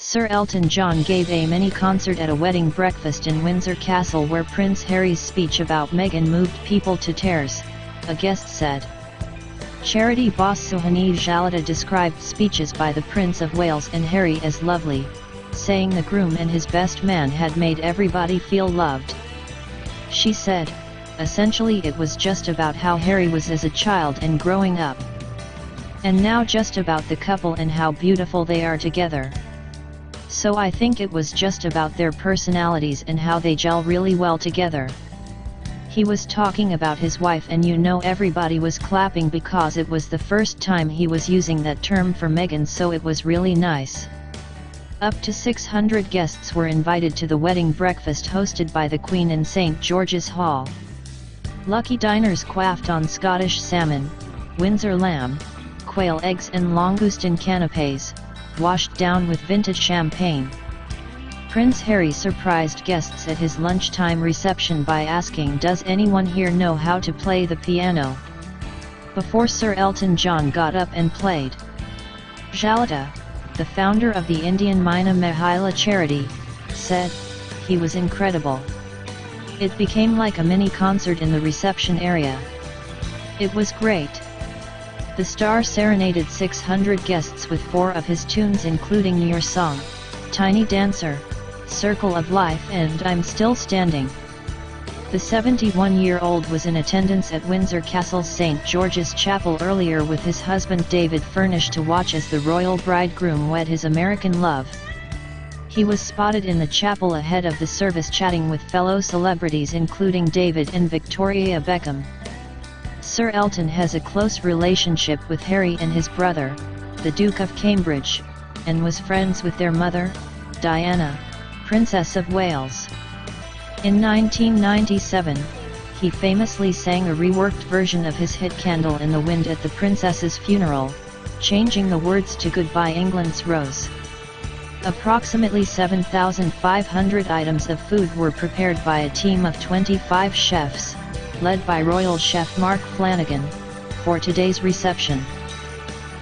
Sir Elton John gave a mini-concert at a wedding breakfast in Windsor Castle where Prince Harry's speech about Meghan moved people to tears, a guest said. Charity boss Suhani Jalota described speeches by the Prince of Wales and Harry as lovely, saying the groom and his best man had made everybody feel loved. She said, essentially it was just about how Harry was as a child and growing up. And now just about the couple and how beautiful they are together. So I think it was just about their personalities and how they gel really well together. He was talking about his wife and everybody was clapping because it was the first time he was using that term for Meghan, so it was really nice. Up to 600 guests were invited to the wedding breakfast hosted by the Queen in St George's Hall. Lucky diners quaffed on Scottish salmon, Windsor lamb, quail eggs and langoustine canapés, washed down with vintage champagne. Prince Harry surprised guests at his lunchtime reception by asking, "Does anyone here know how to play the piano?" before Sir Elton John got up and played. Jalota, the founder of the Indian Mina Mahila charity, said, "He was incredible. It became like a mini concert in the reception area. It was great." The star serenaded 600 guests with 4 of his tunes including Your Song, Tiny Dancer, Circle of Life and I'm Still Standing. The 71-year-old was in attendance at Windsor Castle's St George's Chapel earlier with his husband David furnished to watch as the royal bridegroom wed his American love. He was spotted in the chapel ahead of the service chatting with fellow celebrities including David and Victoria Beckham. Sir Elton has a close relationship with Harry and his brother, the Duke of Cambridge, and was friends with their mother, Diana, Princess of Wales. In 1997, he famously sang a reworked version of his hit Candle in the Wind at the princess's funeral, changing the words to Goodbye England's Rose. Approximately 7,500 items of food were prepared by a team of 25 chefs, led by royal chef Mark Flanagan, for today's reception.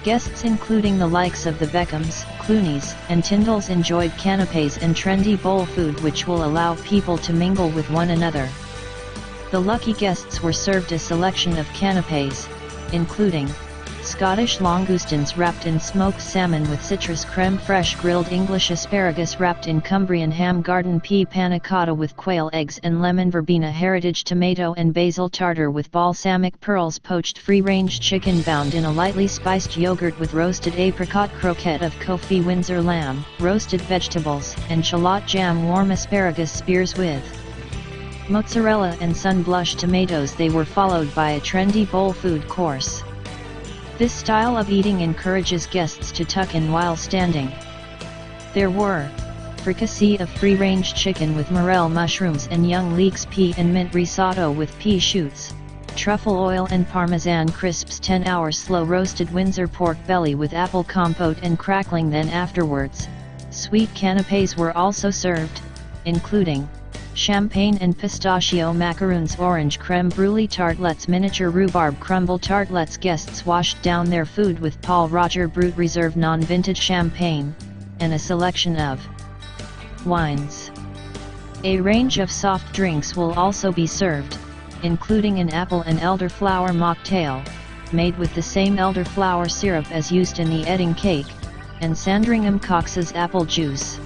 Guests including the likes of the Beckhams, Clooneys, and Tyndalls enjoyed canapés and trendy bowl food which will allow people to mingle with one another. The lucky guests were served a selection of canapés, including Scottish langoustines wrapped in smoked salmon with citrus creme fraiche, grilled English asparagus wrapped in Cumbrian ham, garden pea panna cotta with quail eggs and lemon verbena, heritage tomato and basil tartar with balsamic pearls, poached free-range chicken bound in a lightly spiced yogurt with roasted apricot, croquette of Kofi Windsor lamb, roasted vegetables, and shallot jam, warm asparagus spears with mozzarella and sun-blush tomatoes. They were followed by a trendy bowl food course. This style of eating encourages guests to tuck in while standing. There were fricassee of free-range chicken with morel mushrooms and young leeks, pea and mint risotto with pea shoots, truffle oil and parmesan crisps, 10-hour slow-roasted Windsor pork belly with apple compote and crackling. Then afterwards, sweet canapés were also served, including champagne and pistachio macaroons, orange creme brulee tartlets, miniature rhubarb crumble tartlets. Guests washed down their food with Paul Roger Brut Reserve non-vintage champagne, and a selection of wines. A range of soft drinks will also be served, including an apple and elderflower mocktail, made with the same elderflower syrup as used in the Edding cake, and Sandringham Cox's apple juice.